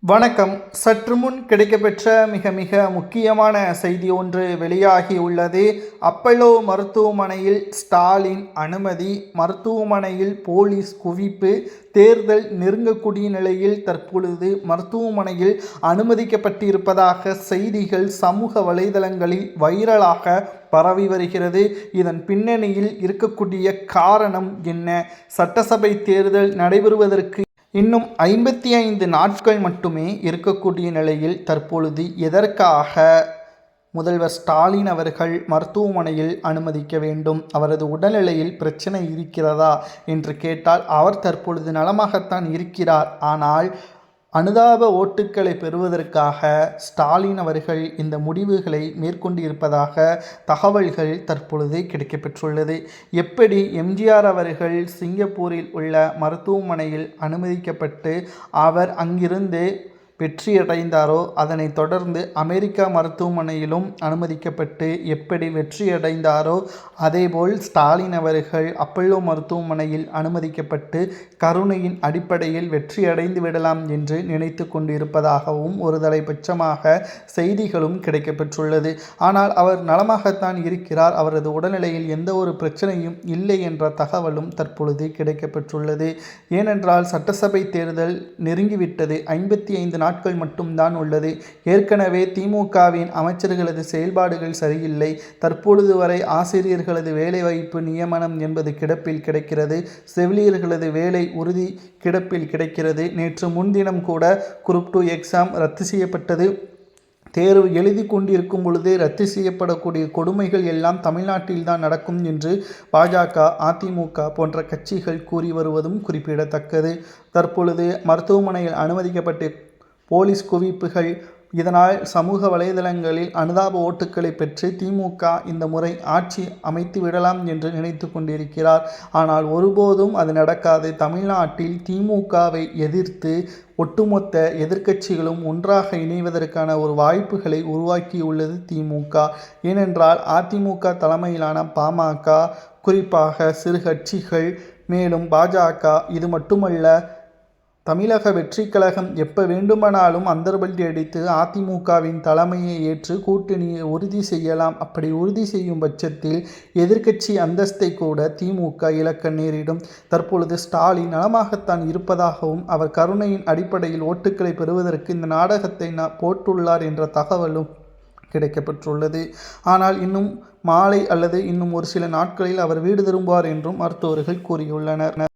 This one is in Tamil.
வணக்கம். சற்று முன் கிடைக்கப்பெற்ற மிக முக்கியமான செய்தி ஒன்று வெளியாகி உள்ளது. அப்பல்லோ மருத்துவமனையில் ஸ்டாலின் அனுமதி, மருத்துவமனையில் போலீஸ் குவிப்பு, தேர்தல் நெருங்கக்கூடிய நிலையில் தற்பொழுது மருத்துவமனையில் அனுமதிக்கப்பட்டிருப்பதாக செய்திகள் சமூக வலைதளங்களில் வைரலாக பரவி வருகிறது. இதன் பின்னணியில் இருக்கக்கூடிய காரணம் என்ன? சட்டசபை தேர்தல் நடைபெறுவதற்கு இன்னும் 55 நாட்கள் மட்டுமே இருக்கக்கூடிய நிலையில் தற்பொழுது எதற்காக முதல்வர் ஸ்டாலின் அவர்கள் மருத்துவமனையில் அனுமதிக்க வேண்டும்? அவரது உடல்நிலையில் பிரச்சனை இருக்கிறதா என்று கேட்டால் அவர் தற்பொழுது நலமாகத்தான் இருக்கிறார். ஆனால் அனுதாப ஓட்டுக்களை பெறுவதற்காக ஸ்டாலின் அவர்கள் இந்த முடிவுகளை மேற்கொண்டிருப்பதாக தகவல்கள் தற்பொழுது கிடைக்கப்பெற்றுள்ளது. எப்படி எம்ஜிஆர் அவர்கள் சிங்கப்பூரில் உள்ள மருத்துவமனையில் அனுமதிக்கப்பட்டு அவர் அங்கிருந்து வெற்றியடைந்தாரோ, அதனை தொடர்ந்து அமெரிக்கா மருத்துவமனையிலும் அனுமதிக்கப்பட்டு எப்படி வெற்றியடைந்தாரோ, அதேபோல் ஸ்டாலின் அவர்கள் அப்பல்லோ மருத்துவமனையில் அனுமதிக்கப்பட்டு கருணையின் அடிப்படையில் வெற்றியடைந்து விடலாம் என்று நினைத்து கொண்டிருப்பதாகவும் ஒரு தலைபட்சமாக செய்திகளும் கிடைக்கப்பெற்றுள்ளது. ஆனால் அவர் நலமாகத்தான் இருக்கிறார், அவரது உடல்நிலையில் எந்த ஒரு பிரச்சனையும் இல்லை என்ற தகவலும் தற்பொழுது கிடைக்கப்பெற்றுள்ளது. ஏனென்றால் சட்டசபை தேர்தல் நெருங்கிவிட்டது. 55 நாட்கள் மட்டும்தான் உள்ளது. ஏற்கனவே திமுகவின் அமைச்சர்களது செயல்பாடுகள் சரியில்லை. தற்பொழுது வரை ஆசிரியர்களது வேலைவாய்ப்பு நியமனம் என்பது கிடப்பில் கிடைக்கிறது. செவிலியர்களது வேலை உறுதி கிடப்பில் கிடைக்கிறது. நேற்று முன்தினம் கூட குரூப் 2 எக்ஸாம் ரத்து செய்யப்பட்டது. தேர்வு எழுதி கொண்டிருக்கும் பொழுது ரத்து செய்யப்படக்கூடிய கொடுமைகள் எல்லாம் தமிழ்நாட்டில்தான் நடக்கும் என்று பாஜக, அதிமுக போன்ற கட்சிகள் கூறி வருவதும் குறிப்பிடத்தக்கது. தற்பொழுது மருத்துவமனையில் அனுமதிக்கப்பட்டு போலீஸ் குவிப்புகள், இதனால் சமூக வலைதளங்களில் அனுதாப ஓட்டுக்களை பெற்று திமுக இந்த முறை ஆட்சி அமைத்து விடலாம் என்று நினைத்து கொண்டிருக்கிறார். ஆனால் ஒருபோதும் அது நடக்காது. தமிழ்நாட்டில் திமுகவை எதிர்த்து ஒட்டுமொத்த எதிர்க்கட்சிகளும் ஒன்றாக இணைவதற்கான ஒரு வாய்ப்புகளை உருவாக்கியுள்ளது திமுக. ஏனென்றால் அதிமுக தலைமையிலான பாமக, குறிப்பாக சிறு கட்சிகள், மேலும் பாஜக, இது மட்டுமல்ல தமிழக வெற்றி கழகம் எப்போ வேண்டுமானாலும் அந்தர்பல்டி அடித்து அதிமுகவின் தலைமையை ஏற்று கூட்டணியை உறுதி செய்யலாம். அப்படி உறுதி செய்யும் பட்சத்தில் எதிர்க்கட்சி அந்தஸ்தை கூட திமுக இழக்க நேரிடும். தற்பொழுது ஸ்டாலின் நலமாகத்தான் இருப்பதாகவும் அவர் கருணையின் அடிப்படையில் ஓட்டுக்களை பெறுவதற்கு இந்த நாடகத்தை போட்டுள்ளார் என்ற தகவலும் கிடைக்கப்பெற்றுள்ளது. ஆனால் இன்னும் மாலை அல்லது இன்னும் ஒரு சில நாட்களில் அவர் வீடு திரும்புவார் என்றும் மருத்துவர்கள் கூறியுள்ளனர்.